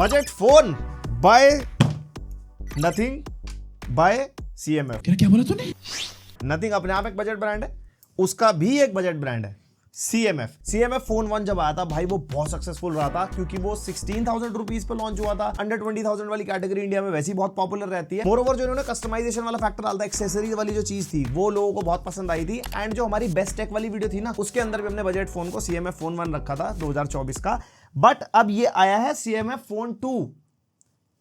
Budget phone by nothing by CMF। क्या बोला तूने? नथिंग अपने आप एक बजट ब्रांड है, उसका भी एक बजट ब्रांड है CMF फोन 1 जब आया था भाई वो बहुत सक्सेसफुल रहा था, क्योंकि वो 16,000 रुपीज पे लॉन्च हुआ था। अंडर 20,000 वाली कैटेगरी इंडिया में वैसे ही बहुत पॉपुलर रहती है। मोरओवर जो इन्होंने कस्टमाइजेशन वाला फैक्टर डाला था, एक्सेसरीज वाली जो चीज थी वो लोगों को बहुत पसंद आई थी। एंड जो हमारी बेस्ट टेक वाली वीडियो थी ना, उसके अंदर भी हमने बजट फोन को CMF फोन 1 रखा था 2024 का। बट अब ये आया है CMF फोन 2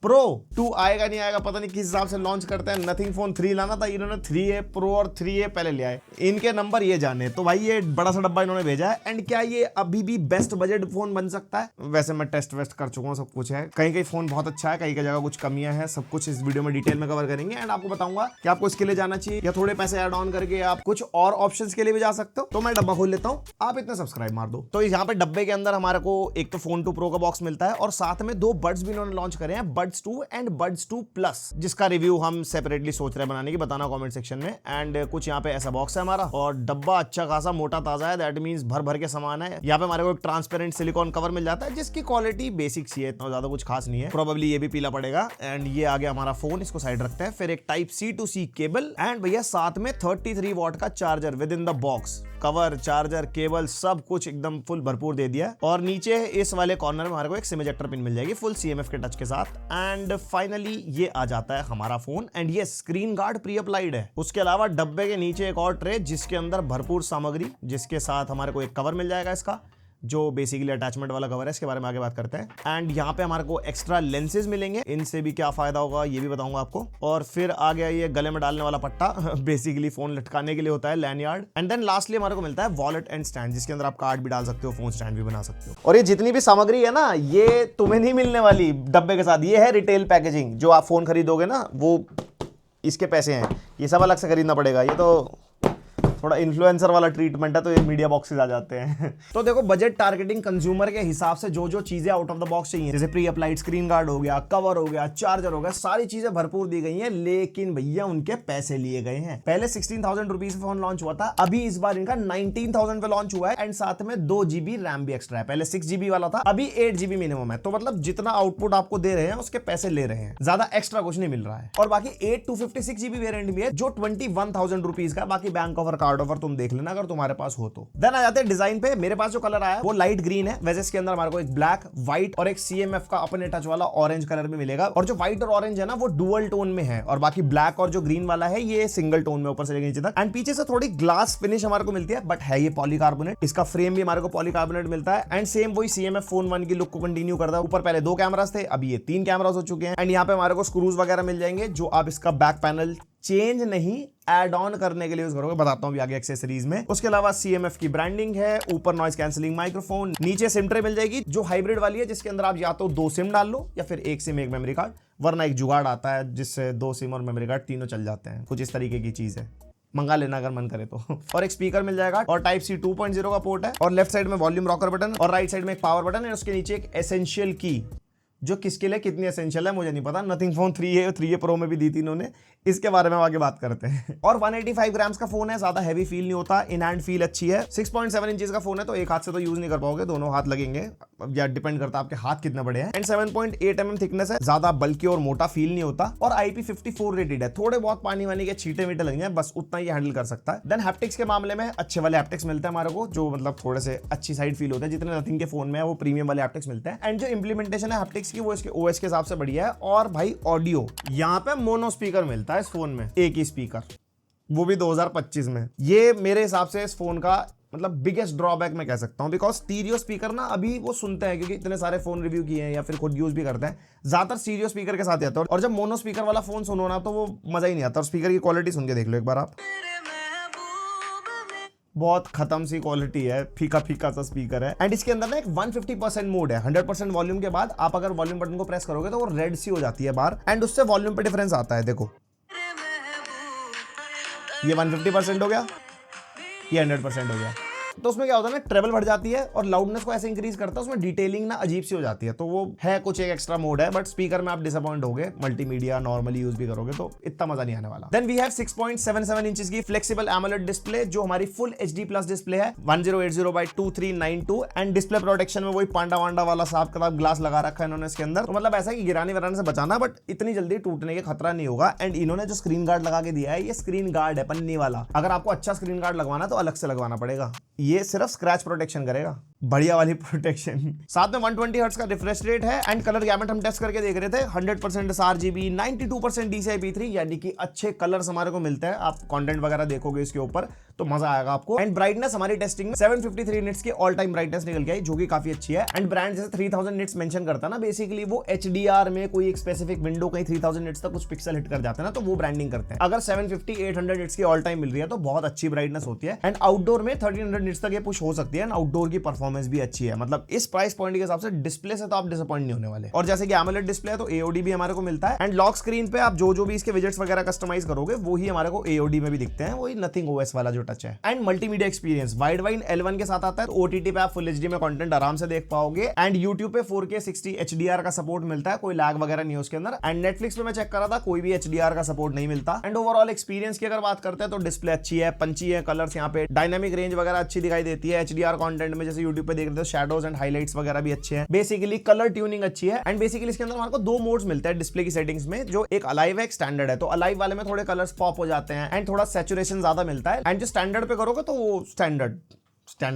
प्रो। 2 आएगा नहीं आएगा पता नहीं, किस हिसाब से लॉन्च करते हैं। नथिंग फोन 3 लाना था, इन्होंने 3A प्रो और 3A पहले ले आए, इनके नंबर ये जाने। तो भाई ये बड़ा सा डब्बा इन्होंने भेजा है। एंड क्या ये अभी भी बेस्ट बजट फोन बन सकता है? वैसे मैं टेस्ट वेस्ट कर चुका हूँ, सब कुछ है। कहीं कहीं फोन बहुत अच्छा है, कहीं कहीं जगह कुछ कमियां हैं, सब कुछ इस वीडियो में डिटेल में कवर करेंगे। एंड आपको बताऊंगा कि आपको इसके लिए जाना चाहिए या थोड़े पैसे ऐड ऑन करके आप कुछ और ऑप्शंस के लिए भी जा सकते हो। तो मैं डब्बा खोल लेता हूँ, आप इतना सब्सक्राइब मार दो। तो यहाँ पे डब्बे के अंदर हमारे को एक तो फोन 2 प्रो का बॉक्स मिलता है, और साथ में 2 बड्स भी इन्होंने लॉन्च करे हैं, बड्स 2 एंड बड्स 2 प्लस, जिसका रिव्यू हम सेपरेटली सोच रहे हैं बनाने की, बताना कमेंट सेक्शन में। एंड कुछ यहाँ पे ऐसा बॉक्स है हमारा, और डब्बा अच्छा खासा मोटा ताजा है, दैट मींस भर भर के सामान है। यहाँ पे हमारे को एक ट्रांसपेरेंट सिलिकॉन कवर मिल जाता है, जिसकी क्वालिटी बेसिक सी है, इतना ज्यादा कुछ खास नहीं है। प्रोबेबली ये भी पीला पड़ेगा। एंड ये आ गया हमारा फोन, इसको साइड रखते हैं। फिर एक type C to C cable, and भैया साथ में 33 वॉट का charger with in the box. Cover, charger, cable सब कुछ एकदम फुल भरपूर दे दिया। और नीचे इस वाले कॉर्नर में हमारे को एक सिम इजेक्टर पिन मिल जाएगी फुल CMF के टच के साथ। एंड फाइनली ये आ जाता है हमारा फोन। एंड ये स्क्रीन गार्ड प्री अप्लाइड है। उसके अलावा डब्बे के नीचे एक और ट्रे, जिसके अंदर भरपूर सामग्री, जिसके साथ हमारे को एक कवर मिल जाएगा इसका, जो बेसिकली अटैचमेंट वाला कवर है। इसके बारे में आगे बात करते हैं। एंड यहाँ पे हमारे को एक्स्ट्रा लेंसेज मिलेंगे, इनसे भी क्या फायदा होगा ये भी बताऊंगा आपको। और फिर आ गया ये गले में डालने वाला पट्टा बेसिकली फोन लटकाने के लिए होता है, लैंडयार्ड। एंड देन लास्टली हमारे को मिलता है वॉलेट एंड स्टैंड, जिसके अंदर आप कार्ड भी डाल सकते हो, फोन स्टैंड भी बना सकते हो। और ये जितनी भी सामग्री है ना, ये तुम्हें नहीं मिलने वाली डब्बे के साथ, ये है रिटेल पैकेजिंग। जो आप फोन खरीदोगे ना, वो इसके पैसे हैं, ये सब अलग से खरीदना पड़ेगा। ये तो थोड़ा इन्फ्लुएंसर वाला ट्रीटमेंट है, तो ये मीडिया बॉक्सेस आ जाते हैं। तो देखो बजट टारगेटिंग कंज्यूमर के हिसाब से जो जो चीजें आउट ऑफ द बॉक्स चाहिए, जैसे प्री अप्लाइड स्क्रीन गार्ड हो गया, कवर हो गया, चार्जर हो गया, सारी चीजें भरपूर दी गई हैं। लेकिन भैया उनके पैसे लिए गए हैं। पहले 16,000 रुपीज पे फोन लॉन्च हुआ था, अभी इस बार इनका 19,000 पे लॉन्च हुआ है। एंड साथ में 2 GB रैम भी एक्स्ट्रा है। पहले 6 GB वाला था, अभी 8 GB मिनिमम है। तो मतलब जितना आउटपुट आपको दे रहे हैं उसके पैसे ले रहे हैं, ज्यादा एक्स्ट्रा कुछ नहीं मिल रहा है। और बाकी 8 to 56 GB वेरिएंट भी है, जो 21,000 रुपीज का। बाकी बैंक ऑफर, कार्ड ऑफर तुम देख लेना अगर तुम्हारे पास हो तो। देन आ जाते हैं डिजाइन पे। मेरे पास जो कलर आया वो लाइट ग्रीन है, वैसे इसके अंदर हमारे को एक ब्लैक, व्हाइट और एक CMF का अपने टच वाला ऑरेंज कलर में मिलेगा। और जो व्हाइट और ऑरेंज है ना, वो डुअल टोन में है, और बाकी ब्लैक और जो ग्रीन वाला है ये सिंगल टोन में ऊपर से लेकर नीचे तक। एंड पीछे से थोड़ी ग्लास फिनिश हमारे को मिलती है, बट है ये पॉलीकार्बोनेट। इसका फ्रेम भी हमारे को पॉलीकार्बोनेट मिलता है। एंड सेम वही CMF फोन 1 की लुक को कंटिन्यू करता है। ऊपर पहले 2 कैमरास थे, अभी ये 3 कैमरास हो चुके हैं। एंड यहाँ पे हमारे को स्क्रूज वगैरह मिल जाएंगे, जो आप इसका बैक पैनल चेंज नहीं ऐड ऑन करने के लिए यूज करोगे, बताता हूं भी आगे एक्सेसरीज में। उसके अलावा CMF की ब्रांडिंग है, ऊपर नॉइस कैंसिलिंग माइक्रोफोन, नीचे सिम ट्रे मिल जाएगी जो हाइब्रिड वाली है, जिसके अंदर आप या तो 2 सिम डाल लो या फिर 1 सिम 1 मेमोरी कार्ड, वरना एक जुगाड़ आता है जिससे 2 सिम और मेमोरी कार्ड तीनों चल जाते हैं। कुछ इस तरीके की चीज है, मंगा लेना अगर मन करे तो। और एक स्पीकर मिल जाएगा, और टाइप C 2.0 का पोर्ट है, और लेफ्ट साइड में वॉल्यूम रॉकर बटन, और राइट साइड में एक पावर बटन है। उसके नीचे एक एसेंशियल की, जो किसके लिए कितनी एसेंशियल है मुझे नहीं पता। नथिंग फोन 3A प्रो में भी दी थी इन्होंने, इसके बारे में आगे बात करते हैं। और 185 ग्राम्स का फोन है, ज्यादा हैवी फील नहीं होता, इन हैंड फील अच्छी है। 6.7 इंचेस का फोन है, तो एक हाथ से तो यूज नहीं कर पाओगे, दोनों हाथ लगेंगे, या डिपेंड करता है आपके हाथ कितने बड़े हैं। एंड 7.8 mm थिकनेस है, ज्यादा बल्कि और मोटा फील नहीं होता। और IP54 रेटेड है, थोड़े बहुत पानी वानी के छींटे मीटे लग जाए, बस उतना ही हैंडल कर सकता है। देन हैप्टिक्स के मामले में अच्छे वाले हैप्टिक्स मिलते हैं हमारे को, जो मतलब थोड़े से अच्छी साइड फील होते हैं। जितने नथिंग के फोन में है वो प्रीमियम वाले हैप्टिक्स मिलते हैं। एंड जो इंप्लीमेंटेशन है हैप्टिक्स की, वो इसके OS के हिसाब से बढ़िया है। और भाई ऑडियो, यहाँ पे मोनो स्पीकर मिलता है इस फोन में, एक ही स्पीकर, वो भी 2025 में। ये मेरे हिसाब से इस फोन का मतलब बिगेस्ट ड्रॉबैक मैं कह सकता हूं, बिकॉज स्टीरियो स्पीकर ना अभी वो सुनते हैं, क्योंकि इतने सारे फोन रिव्यू किए हैं या फिर खुद यूज भी करते हैं, ज्यादातर स्टीरियो स्पीकर के साथ आता है। और जब मोनो स्पीकर वाला फोन सुनो ना, तो वो मजा ही नहीं आता। और स्पीकर की क्वालिटी सुन के देख लो एक बार आप, बहुत खत्म सी क्वालिटी है, फीका फीका सा स्पीकर है। एंड इसके अंदर ना एक 150% मोड है। 100% वॉल्यूम के बाद आप अगर वॉल्यूम बटन को प्रेस करोगे तो वो रेड सी हो जाती है बाहर, एंड उससे वॉल्यूम पे डिफरेंस आता है। देखो ये 150% हो गया, ये 100% हो गया। तो उसमें क्या होता है ना, ट्रेबल बढ़ जाती है और लाउडनेस को ऐसे इंक्रीज करता है, उसमें डिटेलिंग ना अजीब सी हो जाती है। तो वो है कुछ एक एक्स्ट्रा मोड है, बट स्पीकर में आप डिसअपॉइंट होगे, मल्टीमीडिया नॉर्मली यूज भी करोगे तो इतना मजा नहीं आने वाला। देन वी हैव 6.77 इंचेस की फ्लेक्सिबल एमोलेड डिस्प्ले, जो हमारी फुल HD प्लस डिस्प्ले है, 1080x2392, एंड डिस्प्ले प्रोटेक्शन में वही पांडा वांडा वाला साफ किताब ग्लास लगा रखा है इन्होंने इसके अंदर। तो मतलब ऐसा कि गिराने वराने से बचाना, बट इतनी जल्दी टूटने के खतरा नहीं होगा। एंड इन्होंने जो स्क्रीन गार्ड लगा के दिया है, ये स्क्रीन गार्ड है पन्नी वाला। अगर आपको अच्छा स्क्रीन गार्ड लगवाना तो अलग से लगवाना पड़ेगा, ये सिर्फ स्क्रैच प्रोटेक्शन करेगा, बढ़िया वाली प्रोटेक्शन। साथ में 120 हर्ट्ज का रिफ्रेश रेट है एंड कलर गैमेट हम टेस्ट करके देख रहे थे, 100% sRGB, 92% DCI-P3, यानी कि अच्छे कलर्स हमारे को मिलते हैं। आप कंटेंट वगैरह देखोगे इसके ऊपर तो मजा आएगा आपको। एंड ब्राइटनेस हमारी टेस्टिंग में 753 निट्स की ऑल टाइम ब्राइटनेस निकल के आई, जो कि काफी अच्छी है। एंड ब्रांड जैसे 3000 निट्स मेंशन करता है ना, बेसिकली वो HDR में कोई एक स्पेसिफिक विंडो कहीं 3000 निट्स तक कुछ पिक्सल हिट कर जाते हैं ना, तो वो ब्रांडिंग करते हैं। अगर 750-800 निट्स की ऑल टाइम मिल रही है तो बहुत अच्छी ब्राइटनेस होती है। एंड आउटडोर में 1300 निट्स तक ये पुश हो सकती है। एंड आउटडोर की परफॉर्मेंस भी अच्छी है, मतलब इस प्राइस पॉइंट के हिसाब से डिस्प्ले से तो आप डिसअपॉइंट नहीं होने वाले। और जैसे कि AMOLED डिस्प्ले है तो AOD भी हमारे को मिलता है। एंड लॉक स्क्रीन पे आप जो भी इसके विजेट्स वगैरह कस्टमाइज करोगे वो ही हमारे को AOD में भी दिखते हैं, वही नथिंग OS वाला जो टच है। And multimedia experience wide wine L1 के साथ आता है, OTT पे आप फुल HD में कंटेंट आराम से देख पाओगे। एंड YouTube पे 4K 60 HDR का सपोर्ट मिलता है, कोई लैग वगैरह नहीं है उसके अंदर। एंड Netflix पे मैं चेक कर रहा था, कोई भी HDR का सपोर्ट नहीं मिलता। एंड ओवरऑल एक्सपीरियंस की अगर बात करते हैं तो डिस्प्ले अच्छी है, पंची है, कलर्स यहाँ पे डायनामिक रेंज वगैरह अच्छी दिखाई देती है। HDR कंटेंट में जैसे YouTube पे देख रहे थे, शैडोज एंड हाइलाइट्स वगैरह भी अच्छे हैं। बेसिकली कलर ट्यूनिंग अच्छी है। एंड बेसिकली इसके अंदर हमारे को दो मोड्स मिलते हैं डिस्प्ले की सेटिंग्स में, जो एक अलाइव है, एक स्टैंडर्ड है। तो अलाइव वाले में थोड़े कलर्स पॉप हो जाते हैं एंड थोड़ा सैचुरेशन ज्यादा मिलता है। एंड जो स्टैंडर्ड पे करोगे तो वो स्टैंडर्ड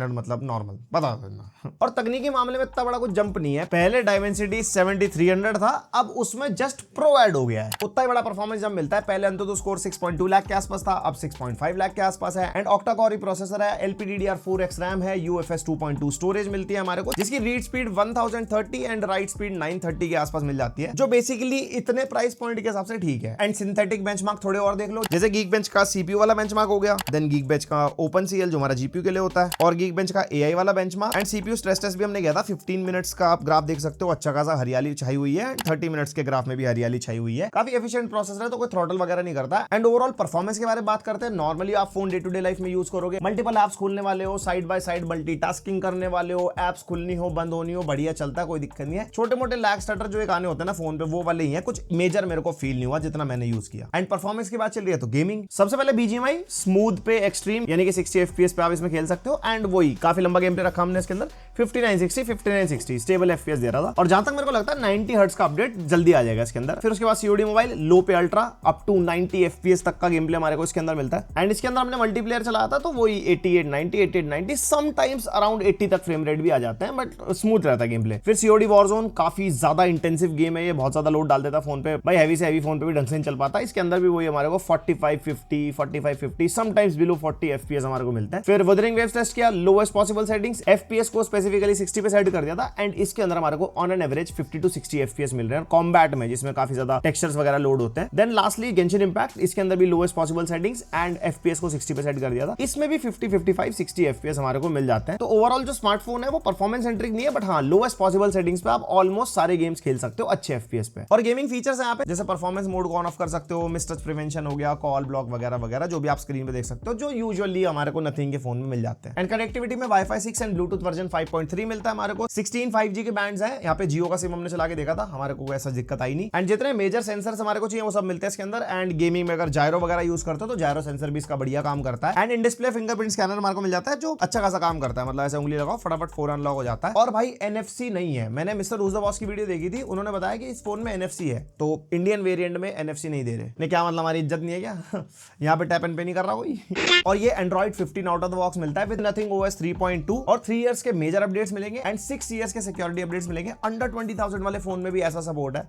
मतलब नॉर्मल, बता देना। और तकनीकी मामले में इतना बड़ा कुछ जंप नहीं है। पहले डायमेंसिटी 7300 था, अब उसमें जस्ट प्रो ऐड हो गया है। उतना ही बड़ा परफॉर्मेंस जब मिलता है। पहले अंतुतु स्कोर 6.2 लाख के आसपास था, अब 6.5 लाख के आसपास है। एंड ऑक्टा कोर प्रोसेसर है, LPDDR4X रैम है, UFS 2.2 स्टोरेज मिलती है हमारे को, जिसकी read speed 1030 and right speed 930 के आसपास मिल जाती है, जो बेसिकली इतने प्राइस पॉइंट के हिसाब से ठीक है। एंड सिंथेटिक बेंचमार्क थोड़े और देख लो, जैसे Geekbench का CPU वाला बेंचमार्क हो गया, देन Geekbench का OpenCL जो हमारा GPU के लिए होता है, और Geekbench का AI वाला benchmark. And CPU stress test भी हमने किया था, 15 मिनट्स का आप ग्राफ देख सकते हो, अच्छा खासा हरियाली छाई हुई है। 30 मिनट्स के ग्राफ में भी हरियाली छाई हुई है। काफी एफिशिएंट प्रोसेसर है, तो कोई थ्रॉटल वगैरह नहीं करता। एंड ओवरऑल परफॉर्मेंस के बारे में बात करते हैं, नॉर्मली आप phone day to day life में यूज करोगे, मल्टीपल एप्स खोलने वाले हो, साइड बाय साइड मल्टीटास्किंग करने वाले हो, एप्स खुलनी हो बंद होनी हो, बढ़िया चलता है, कोई दिक्कत नहीं है। छोटे मोटे लैग स्टटर जो एक आने होते हैं ना फोन पे, वो वाले ही है, कुछ मेजर मेरे को फील नहीं हुआ जितना मैंने यूज किया। एंड परफॉर्मेंस की बात चल रही है तो गेमिंग सबसे पहले BGMI स्मूथ पे एक्सट्रीम, यानी कि 60 FPS पे आप इसमें खेल सकते हो। एंड वही काफी लंबा गेम प्ले रखा हमने इसके अंदर, 5960 स्टेबल FPS दे रहा था। और जहां तक मेरे को लगता है 90 हर्ट्ज का अपडेट जल्दी आ जाएगा इसके अंदर। फिर उसके बाद COD मोबाइल लो पे अल्ट्रा अप टू 90 FPS तक का गेम प्ले हमारे को इसके अंदर मिलता है। एंड इसके अंदर हमने मल्टीप्लेयर चलाया था तो वही 8890 समटाइम्स अराउंड 80 तक फ्रेम रेट भी आ जाते हैं, बट स्मूथ रहता है गेम प्ले। फिर COD वॉरजोन काफी ज्यादा इंटेंसिव गेम है, ये बहुत ज्यादा लोड डाल देता है फोन पे, भाई हैवी से हैवी फोन पे भी ढंग से नहीं चल पाता। इसके अंदर भी वही हमारे को 4550 समटाइम्स बिलो 40 FPS हमारे को मिलता है। फिर वदरिंग वेव्स टेस्ट किया, लोएस्ट पॉसिबल सेटिंग्स, FPS को स्पेसिफिकली 60 पे सेट कर दिया था। एंड इसके अंदर हमारे को on an average 50 to 60 FPS मिल रहे हैं कॉम्बैट में, जिसमें काफी ज्यादा टेक्सचर्स वगैरह लोड होते हैं। देन लास्टली गेंशिन इंपैक्ट, इसके अंदर भी lowest possible settings and FPS को 60 पे सेट कर दिया था। इसमें भी 50-55-60 FPS हमारे को मिल जाते हैं। तो ओवरऑल जो स्मार्टफोन है वो परफॉर्मेंस सेंट्रिक नहीं है, बट हाँ लोएस्ट पॉसिबल सेटिंग्स पे आप ऑलमोस्ट सारे गेम्स खेल सकते हो अच्छे FPS पे। और गेमिंग फीचर्स यहाँ पे जैसे परफॉर्मेंस मोड को ऑन ऑफ कर सकते हो, मिस टच प्रिवेंशन हो गया, कॉल ब्लॉक वगैरह वगैरह, जो भी आप स्क्रीन पे देख सकते हो, जो यूजुअली हमारे को नथिंग के फोन में मिल जाते हैं। एंड कनेक्टिविटी में Wi-Fi 6 एंड ब्लूटूथ वर्जन 5.3 मिलता है हमारे को। 16 5G के बैंड्स हैं। यहाँ पे जियो का सिम हमने चला के देखा था, हमारे को ऐसा दिक्कत आई नहीं। एंड जितने मेजर सेंसर्स हमारे को चाहिए वो सब मिलते हैं इसके अंदर। एंड गेमिंग में अगर जायरो वगैरह यूज करते हो तो जायरो सेंसर भी इसका बढ़िया काम करता है। And in display fingerprint scanner हमारे को मिल जाता है, जो अच्छा खासा काम करता है, मतलब ऐसे उंगली लगाओ फटाफट फोन अनलॉक हो जाता है। और भाई NFC नहीं है, मैंने मिस्टर रूज द बॉस की वीडियो देखी थी, उन्होंने बताया कि इस फोन में NFC है, तो इंडियन वेरिएंट में NFC नहीं दे रहे। ने क्या मतलब हमारी इज्जत नहीं है क्या? यहाँ पे टैप एंड पे नहीं कर रहा कोई। और ये Android 15 out of the box मिलता है विद नथिंग OS 3.2 और 3 इयर्स के मेजर अपडेट्स मिलेंगे एंड 6 इयर्स के सिक्योरिटी अपडेट्स मिलेंगे। अंडर 20,000 वाले फोन में भी ऐसा सपोर्ट है,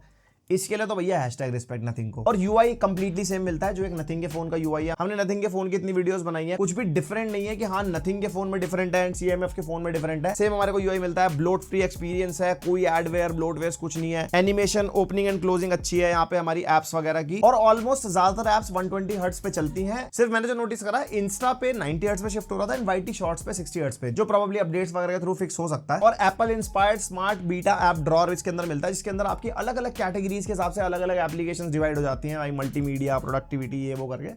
इसके लिए तो भैया हैशटैग रिस्पेक्ट नथिंग को। और UI कंप्लीटली सेम मिलता है जो एक नथिंग के फोन का UI है। हमने नथिंग के फोन की इतनी वीडियोस बनाई है, कुछ भी डिफरेंट नहीं है कि हाँ नथिंग के फोन में डिफरेंट है, CMF के फोन में डिफरेंट है। सेम हमारे को UI मिलता है, ब्लोट फ्री एक्सपीरियंस है, कोई एडवेयर ब्लोटवेयर कुछ नहीं है। एनिमेशन ओपनिंग एंड क्लोजिंग अच्छी है यहाँ पे हमारी एप्स वगैरह की, और ऑलमोस्ट ज्यादातर एप्स 120 हर्ट्ज पे चलती हैं। सिर्फ मैंने जो नोटिस करा इंस्टा पे 90 हर्ट्ज पे शिफ्ट हो रहा था एंड YT शॉर्ट्स पे 60 हर्ट्ज पे, जो प्रोबेबली अपडेट्स वगैरह के थ्रू फिक्स हो सकता है। और Apple inspired smart beta app drawer इसके अंदर मिलता है, जिसके अंदर आपकी अलग अलग कैटेगरीज के हिसाब से अलग अलग एप्लीकेशंस डिवाइड हो जाती हैं, भाई मल्टीमीडिया, प्रोडक्टिविटी, ये वो करके।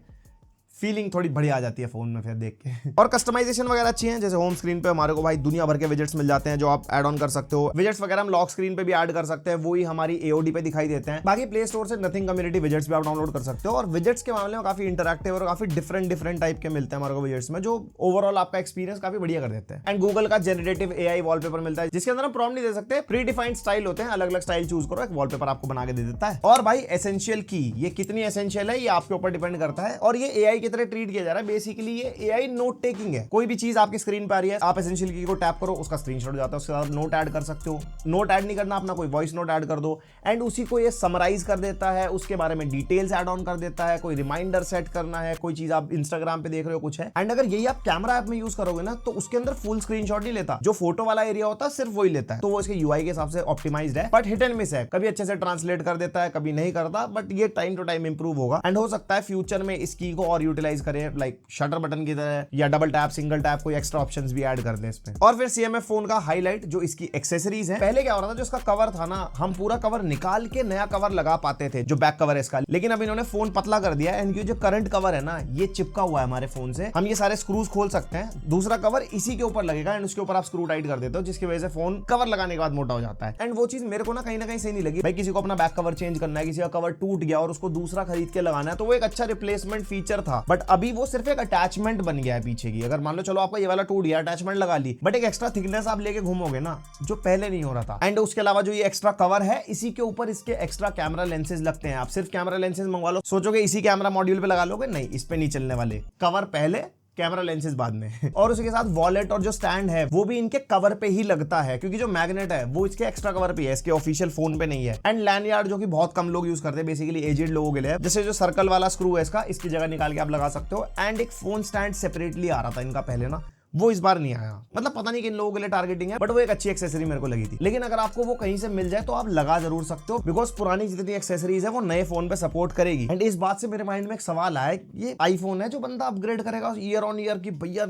फीलिंग थोड़ी बढ़िया आ जाती है फोन में फिर देख के। और कस्टमाइजेशन वगैरह अच्छी है, जैसे होम स्क्रीन पे हमारे को भाई दुनिया भर के विजेट्स मिल जाते हैं जो आप ऐड ऑन कर सकते हो। विजेट्स वगैरह हम लॉक स्क्रीन पे भी ऐड कर सकते हैं, वो ही हमारी AOD पे दिखाई देते हैं। बाकी प्ले स्टोर से नथिंग कम्युनिटी विजेट्स भी आप डाउनलोड कर सकते हो। और विजेट्स के मामले में काफी इंटरैक्टिव और काफी डिफरेंट टाइप के मिलते हैं हमारे को विजेट्स में, जो ओवरऑल आपका एक्सपीरियंस काफी बढ़िया कर देते हैं। एंड गूगल का जनरेटिव AI वॉलपेपर मिलता है, जिसके अंदर हम प्रॉम्प्ट नहीं दे सकते, प्री डिफाइंड स्टाइल होते हैं, अलग अलग स्टाइल चूज करो, एक वॉलपेपर आपको बना के दे देता है। और भाई एसेंशियल की, ये कितनी एसेंशियल है ये आपके ऊपर डिपेंड करता है। और ये AI की तरह ट्रीट किया जा रहा है। बेसिकली ये AI नोट टेकिंग है। कोई भी चीज आपकी स्क्रीन पर आ रही है, आप एसेंशियल की को टैप करो, उसका स्क्रीनशॉट हो जाता है, उसके साथ नोट ऐड कर सकते हो। नोट ऐड नहीं करना, अपना कोई वॉइस नोट ऐड कर दो एंड उसी को ये समराइज कर देता है, उसके बारे में डिटेल्स ऐड ऑन कर देता है। कोई रिमाइंडर सेट करना है, कोई चीज आप इंस्टाग्राम पे देख रहे हो कुछ है, एंड अगर यही आप कैमरा ऐप में यूज करोगे ना, तो उसके अंदर फुल स्क्रीनशॉट नहीं लेता, जो फोटो वाला एरिया होता है सिर्फ वही लेता है। तो वो इसके UI के हिसाब से ऑप्टिमाइज्ड है, बट हिट एंड मिस है, कभी अच्छे से ट्रांसलेट कर देता है, कभी नहीं करता, बट ये टाइम टू टाइम इंप्रूव होगा। एंड हो सकता है फ्यूचर में इस की को और यूटिलाइज करें, लाइक शटर बटन की तरह, या डबल टैप, सिंगल टैप, कोई एक्स्ट्रा ऑप्शंस भी ऐड कर दें इसमें। और फिर CMF फोन का हाईलाइट जो इसकी एक्सेसरीज है। पहले क्या हो रहा था, जो इसका कवर था ना, हम पूरा कवर निकाल के नया कवर लगा पाते थे, जो बैक कवर है इसका, लेकिन अब इन्होंने फोन पतला कर दिया है। एंड जो करंट कवर है ना, ये चिपका हुआ है हमारे फोन से, हम ये सारे स्क्रूज खोल सकते हैं, दूसरा कवर इसी के ऊपर लगेगा एंड उसके ऊपर आप स्क्रू टाइट कर देते हो, जिसकी वजह से फोन कवर लगाने के बाद मोटा हो जाता है। एंड वो चीज मेरे को ना कहीं सही नहीं लगी। भाई किसी को अपना बैक कवर चेंज करना है, किसी का कवर टूट गया और उसको दूसरा खरीद के लगाना है, तो वो एक अच्छा रिप्लेसमेंट फीचर था, बट अभी वो सिर्फ एक अटैचमेंट बन गया है पीछे की। अगर मान लो चलो आपका ये वाला टूट गया, अटैचमेंट लगा ली, बट एक एक्स्ट्रा थिकनेस आप लेके घूमोगे ना, जो पहले नहीं हो रहा था। एंड उसके अलावा जो ये एक्स्ट्रा कवर है, इसी के ऊपर इसके एक्स्ट्रा कैमरा लेंसेज लगते हैं। आप सिर्फ कैमरा लेंसेज मंगवा लो, सोचोगे इसी कैमरा मॉड्यूल पे लगा लोगे, नहीं, इस पे नहीं चलने वाले, कवर पहले, कैमरा लेंसेज बाद में। और उसके साथ वॉलेट और जो स्टैंड है वो भी इनके कवर पे ही लगता है, क्योंकि जो मैग्नेट है वो इसके एक्स्ट्रा कवर पे है, इसके ऑफिशियल फोन पे नहीं है। एंड लैंडयार्ड जो कि बहुत कम लोग यूज करते हैं, बेसिकली एजेड लोगों के लिए, जैसे जो सर्कल वाला स्क्रू है इसका, इसकी जगह निकाल के आप लगा सकते हो। एंड एक फोन स्टैंड सेपरेटली आ रहा था इनका पहले ना, वो इस बार नहीं आया। मतलब पता नहीं किन लोगों के लिए टारगेटिंग है, बट वो एक अच्छी एक्सेसरी मेरे को लगी थी। लेकिन अगर आपको वो कहीं से मिल जाए तो आप लगा जरूर सकते हो, बिकॉज पुरानी जितनी एक्सेसरीज है वो नए फोन पे सपोर्ट करेगी। एंड इस बात से मेरे माइंड में एक सवाल आया, ये आईफोन है जो बंदा अपग्रेड करेगा ईयर ऑन ईयर की, भैया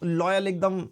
लॉयल एकदम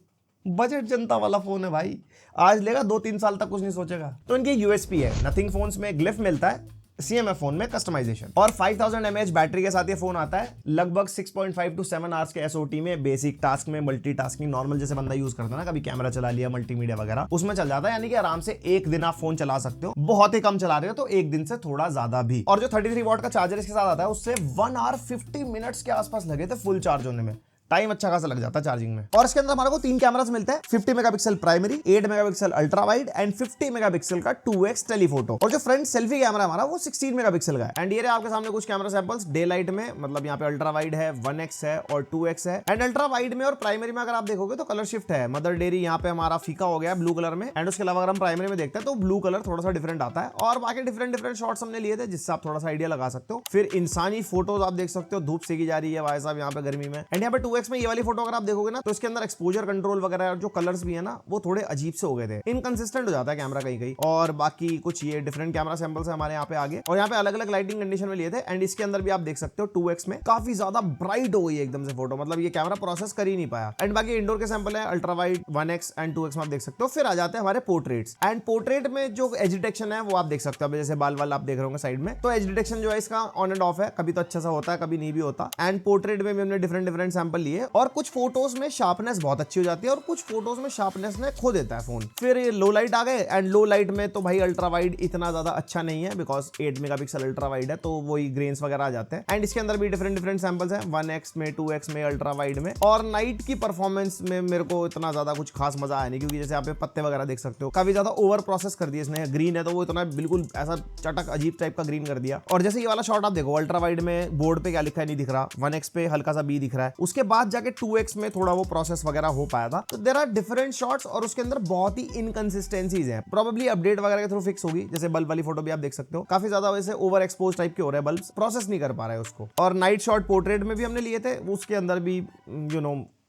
बजट जनता वाला फोन है भाई, आज लेगा 2-3 साल तक कुछ नहीं सोचेगा। तो इनकी USP है, नथिंग फोन्स में ग्लिफ मिलता है, CMF फोन में कस्टमाइजेशन, और 5000 mAh बैटरी के साथ ये फोन आता है। लगभग 6.5 to 7 आवर्स के SOT में बेसिक टास्क में, मल्टीटास्किंग नॉर्मल जैसे बंदा यूज करता है ना, कभी कैमरा चला लिया, मल्टीमीडिया वगैरह, उसमें चल जाता है। यानी कि आराम से एक दिन आप फोन चला सकते हो। बहुत ही कम चला रहे हो तो एक दिन से थोड़ा ज्यादा भी। और जो 33 वॉट का चार्जर इसके साथ आता है, उससे 1 hour 50 मिनट्स के आसपास लगे थे फुल चार्ज होने में। टाइम अच्छा खासा लग जाता है चार्जिंग में। और इसके अंदर हमारे को 3 कैमरास मिलते हैं, 50 megapixel primary, 8 megapixel ultra wide and 50 megapixel का 2x टेलीफोटो। और जो फ्रंट सेल्फी कैमरा हमारा वो 16 मेगापिक्सल का है। एंड ये रहे आपके सामने कुछ कैमरा सैंपल्स डे लाइट में, मतलब यहाँ पे अल्ट्रा वाइड है, 1x है और 2x है। एंड अल्ट्रा वाइड में और प्राइमरी में अगर आप देखोगे तो कलर शिफ्ट है, मदर डेयरी यहाँ पे हमारा फीका हो गया ब्लू कलर में। एंड उसके अलावा अगर हम प्राइमरी में देखते हैं तो ब्लू कलर थोड़ा सा डिफरेंट आता है। और बाकी डिफरेंट शॉट्स हमने लिए थे, जिससे आप थोड़ा सा आइडिया लगा सकते हो। फिर इंसानी फोटोज आप देख सकते हो, धूप सेकी जा रही है भाई साहब यहाँ पे गर्मी में। एंड यहाँ पे 2x में ये वाली फोटो आप देखोगे ना, तो इसके अंदर एक्सपोजर कंट्रोल वगैरह और जो कलर्स भी है ना, वो थोड़े अजीब से हो गए थे, इनकंसिस्टेंट हो जाता है कैमरा कहीं। और बाकी कुछ ये डिफरेंट कैमरा सैंपल्स है हमारे यहाँ पे आगे, और यहाँ पे अलग अलग लाइटिंग कंडीशन में लिए थे। एंड इसके अंदर भी आप देख सकते हो 2x में काफी ज्यादा ब्राइट हो गई एकदम से फोटो, मतलब ये कैमरा प्रोसेस कर ही नहीं पाया। एंड बाकी इंडोर के सैंपल है ultra wide, 1x and 2x में आप देख सकते हो। फिर आ जाते हैं हमारे पोर्ट्रेट्स। एंड पोर्ट्रेट में जो एज डिटेक्शन है वो आप देख सकते हो, जैसे बाल वाल आप देख रहे होंगे साइड में, तो एज डिटेक्शन जो है इसका ऑन एंड ऑफ है, कभी तो अच्छा सा होता है, कभी नहीं भी होता। एंड पोर्ट्रेट में भी हमने डिफरेंट सैंपल लिए, और कुछ फोटोज में शार्पनेस बहुत अच्छी हो जाती है और कुछ फोटोज में शार्पनेस ने खो देता है फोन। फिर ये लो लाइट आ गए। एंड लो लाइट में तो भाई अल्ट्रा वाइड इतना ज्यादा अच्छा नहीं है, बिकॉज 8 मेगापिक्सल अल्ट्रा वाइड है, तो वही ग्रेन्स वगैरह आ जाते हैं। एंड इसके अंदर भी डिफरेंट सैंपल्स हैं, 1x में, 2x में, अल्ट्रा वाइड में। और नाइट की परफॉर्मेंस में मेरे को इतना ज्यादा कुछ खास मजा आया नहीं, क्योंकि जैसे आप पत्ते वगैरह देख सकते हो, काफी ज्यादा ओवर प्रोसेस कर दिया इसने। ग्रीन है तो वो इतना बिल्कुल ऐसा चटक अजीब टाइप का ग्रीन कर दिया। और जैसे ये वाला शॉट आप देखो, अल्ट्रा वाइड में बोर्ड पे क्या लिखा है नहीं दिख रहा, 1x पे हल्का सा B दिख रहा है, उसके बाद जाके 2x में थोड़ा वो प्रोसेस वगैरह हो पाया था। तो देयर आर डिफरेंट शॉट्स और उसके अंदर बहुत ही इनकंसिस्टेंसीज हैं, प्रोबेबली अपडेट वगैरह के थ्रू फिक्स होगी। जैसे बल्ब वाली फोटो भी आप देख सकते हो, काफी ज्यादा वैसे ओवर एक्सपोज टाइप के हो रहे हैं बल्ब्स, प्रोसेस नहीं कर पा रहे हैं उसको। और नाइट शॉट पोर्ट्रेट में भी हमने लिए थे, उसके अंदर भी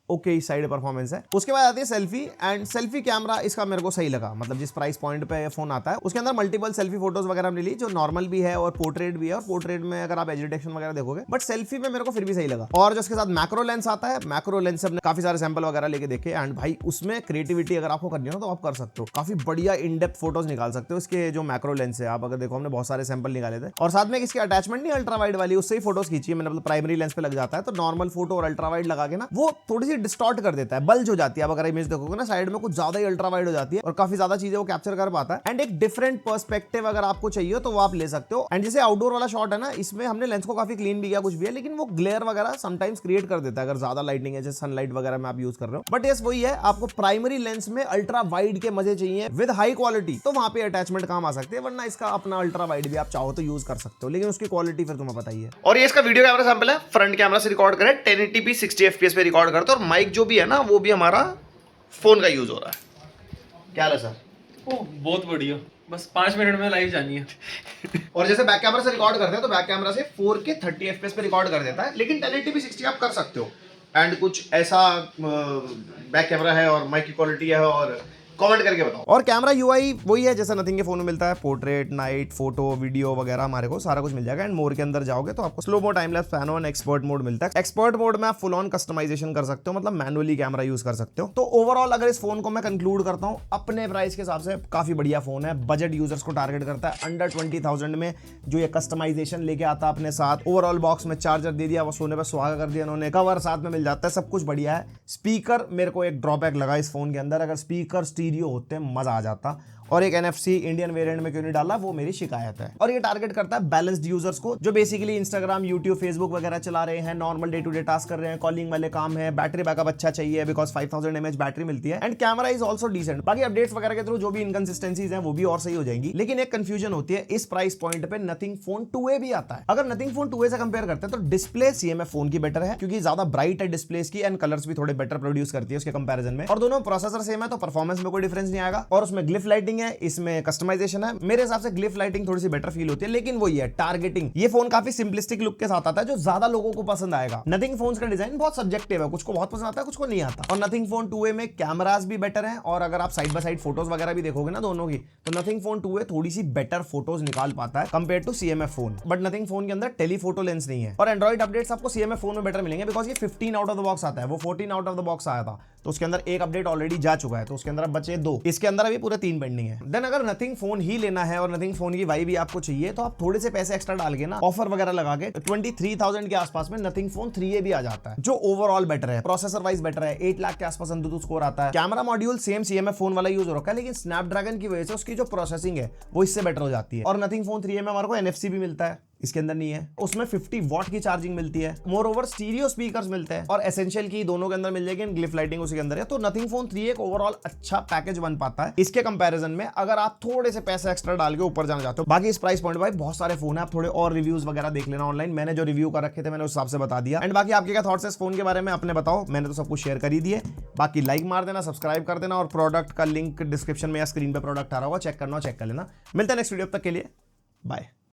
ओके साइड परफॉर्मेंस है। उसके बाद आती है सेल्फी, एंड सेल्फी कैमरा इसका मेरे को सही लगा, मतलब जिस प्राइस पॉइंट पे फोन आता है उसके अंदर मल्टीपल सेल्फी फोटोज वगैरह मिली, जो नॉर्मल भी है और पोर्ट्रेट भी है, और पोर्ट्रेट में अगर आप एजिटेशन वगैरह देखोगे, बट सेल्फी में मेरे को फिर भी सही लगा। और जो उसके साथ मैक्रो लेंस आता है, मैक्रो लेंस से काफी सारे सैंपल वगैरह लेके देखे, एंड भाई उसमें क्रिएटिविटी अगर आपको करनी हो तो आप कर सकते हो, काफी बढ़िया इन डेप्थ फोटोज निकाल सकते हो इसके जो मैक्रो लेंस है। आप अगर देखो हमने बहुत सारे सैंपल निकाले थे, और साथ में इसकी अटैचमेंट नहीं अल्ट्रा वाइड वाली, उससे ही फोटोज खींची है मैंने, मतलब प्राइमरी लेंस पे लग जाता है, तो नॉर्मल फोटो और अल्ट्रा वाइड लगा के ना वो थोड़ी सी डिस्टॉर्ट कर देता है, बल्ज हो जाती है। आप अगर इमेज देखोगे ना साइड में कुछ ज्यादा ही अल्ट्रा वाइड हो जाती है और काफी ज्यादा चीजें वो कैप्चर कर पाता है। एंड एक डिफरेंट पर्सपेक्टिव अगर आपको चाहिए तो वो आप ले सकते हो। एंड जैसे आउटडोर वाला शॉट है ना, इसमें हमने लेंस को काफी क्लीन भी किया, कुछ भी है, लेकिन वो ग्लेयर वगैरह समटाइम्स क्रिएट कर देता है अगर ज्यादा लाइटिंग है, जैसे सनलाइट वगैरह में आप यूज कर रहे हो। बट यस वही है, आपको प्राइमरी लेंस में अल्ट्रा वाइड के मजे चाहिए विद हाई क्वालिटी, तो वहां पे अटैचमेंट काम आ सकती है, वरना इसका अपना अल्ट्रा वाइड भी आप चाहो तो यूज कर सकते हो, लेकिन उसकी क्वालिटी फिर तुम्हें पता ही है। और ये इसका वीडियो कैमरा सैंपल है, फ्रंट कैमरा से रिकॉर्ड करे, 1080p 60 fps पे रिकॉर्ड करते हैं, और माइक जो भी है ना वो भी हमारा फोन का यूज हो रहा है। क्या है सर? ओह बहुत बढ़िया, बस 5 मिनट में लाइव जानी है। और जैसे बैक कैमरा से रिकॉर्ड करते हैं तो बैक कैमरा से 4K 30 fps पे रिकॉर्ड कर देता है, लेकिन 1080p 60 आप कर सकते हो। एंड कुछ ऐसा बैक कैमरा है और माइक की क्वालिटी है, और कमेंट करके बताओ। और कैमरा यूआई वही है जैसा नथिंग के फोन में मिलता है, पोर्ट्रेट, नाइट, फोटो, वीडियो वगैरह हमारे को सारा कुछ मिल जाएगा। एंड मोर के अंदर जाओगे तो आपको slow mo, time lapse, pano and expert mode मिलता है। एक्सपर्ट मोड में आप फुल ऑन कस्टमाइजेशन कर सकते हो, मतलब मैनुअली कैमरा यूज कर सकते हो। तो ओवरऑल अगर इस फोन को मैं कंक्लूड करता हूं अपने प्राइस के हिसाब से, काफी बढ़िया फोन है, बजट यूजर्स को टारगेट करता है। अंडर 20,000 में जो ये कस्टमाइजेशन लेके आता है अपने साथ, ओवरऑल बॉक्स में चार्जर दे दिया, वो सोने पर सुहागा कर दिया इन्होंने, कवर साथ में मिल जाता है, सब कुछ बढ़िया है। स्पीकर मेरे को एक ड्रॉबैक लगा इस फोन के अंदर, अगर स्पीकर स्टीरियो होते आ जाता, और एक NFC इंडियन वेरिएंट में क्यों नहीं डाला, वो मेरी शिकायत है। और ये टारगेट करता है बैलेंस्ड यूजर्स को, जो बेसिकली इंस्टाग्राम, यूट्यूब, फेसबुक वगैरह चला रहे हैं, normal day to day task कर रहे हैं, कॉलिंग वाले काम है, बैटरी बैकअप अच्छा चाहिए बिकॉज 5000 mAh बैटरी मिलती है, and camera is also decent. बाकी अपडेट्स वगैरह के थ्रू जो भी इनकंसिस्टेंसीज हैं वो भी और सही हो जाएंगी। लेकिन एक कंफ्यूजन होती है, इस प्राइस पॉइंट पे नथिंग फोन 2A भी आता है। अगर नथिंग फोन 2A से कंपेयर करते हैं तो डिस्प्ले CMF फोन की बेटर है, क्योंकि ज्यादा ब्राइट है डिस्प्ले की, एंड कलर्स भी थोड़े बेटर प्रोड्यूस करती है उसके कंपैरिजन में। और दोनों प्रोसेसर सेम है तो परफॉर्मेंस में कोई डिफरेंस नहीं आएगा। और उसमें ग्लिफ लाइटिंग है, इसमें कस्टमाइजेशन है, मेरे हिसाब से ग्लिफ लाइटिंग थोड़ी सी बेटर फील होती है। लेकिन वही है टारगेटिंग, ये फोन काफी सिंपलिस्टिक लुक के साथ आता है जो ज्यादा लोगों को पसंद आएगा। नथिंग फोन्स का डिजाइन बहुत सब्जेक्टिव है, कुछ को बहुत पसंद आता है, कुछ को नहीं आता। और नथिंग फोन 2A में कैमरास भी बेटर हैं, और अगर आप साइड बाय साइड फोटोज वगैरह भी देखोगे ना दोनों की, तो नथिंग फोन 2A थोड़ी सी बेटर फोटोज निकाल पाता है compare to CMF phone. But nothing phone के अंदर टेलीफोटो लेंस नहीं है। और एंड्रॉइड अपडेट्स आपको CMF फोन में बेटर मिलेंगे, बिकॉज ये 15 आउट ऑफ द बॉक्स आता है, वो 14 आउट ऑफ द बॉक्स आया था, तो उसके अंदर एक अपडेट ऑलरेडी जा चुका है, तो उसके अंदर अब बचे 2, इसके अंदर अभी पूरे 3 पेंडिंग है। देन अगर नथिंग फोन ही लेना है और नथिंग फोन की वाइब भी आपको चाहिए, तो आप थोड़े से पैसे एक्स्ट्रा डाल के ना, ऑफर वगैरह लगा के 23,000 के आसपास में नथिंग फोन 3A भी आ जाता है, जो ओवरऑल बेटर है, प्रोसेसर वाइज बेटर है, 8 लाख के आसपास अंतुतु स्कोर आता है। Camera module same CMF phone वाला यूज हो रखा है, लेकिन स्नैपड्रैगन की वजह से उसकी जो प्रोसेसिंग है वो इससे बेटर हो जाती है। और नथिंग फोन 3A में हमारे को NFC भी मिलता है, इसके अंदर नहीं है। उसमें 50 वॉट की चार्जिंग मिलती है, मोर ओवर स्टीरियो स्पीकर्स मिलते हैं, और एसेंशियल की दोनों के अंदर मिल जाएगी, ग्लिफ लाइटिंग उसी के अंदर है। तो नथिंग फोन 3 एक ओवरऑल अच्छा पैकेज बन पाता है इसके कंपैरिजन में, अगर आप थोड़े से पैसे एक्स्ट्रा डाल के ऊपर जाना चाहते हो। बाकी इस प्राइस पॉइंट भाई बहुत सारे फोन है, आप थोड़े और रिव्यूज वगैरह देख लेना ऑनलाइन, मैंने जो रिव्यू कर रखे थे मैंने उस हिसाब से बता दिया। एंड बाकी आपके क्या थॉट्स है इस फोन के बारे में अपने बताओ, मैंने तो सब कुछ शेयर कर ही दिए। बाकी लाइक मार देना, सब्सक्राइब कर देना, और प्रोडक्ट का लिंक डिस्क्रिप्शन में या स्क्रीन पे प्रोडक्ट आ रहा होगा, चेक करना, चेक कर लेना। मिलता है नेक्स्ट वीडियो, तक के लिए बाय।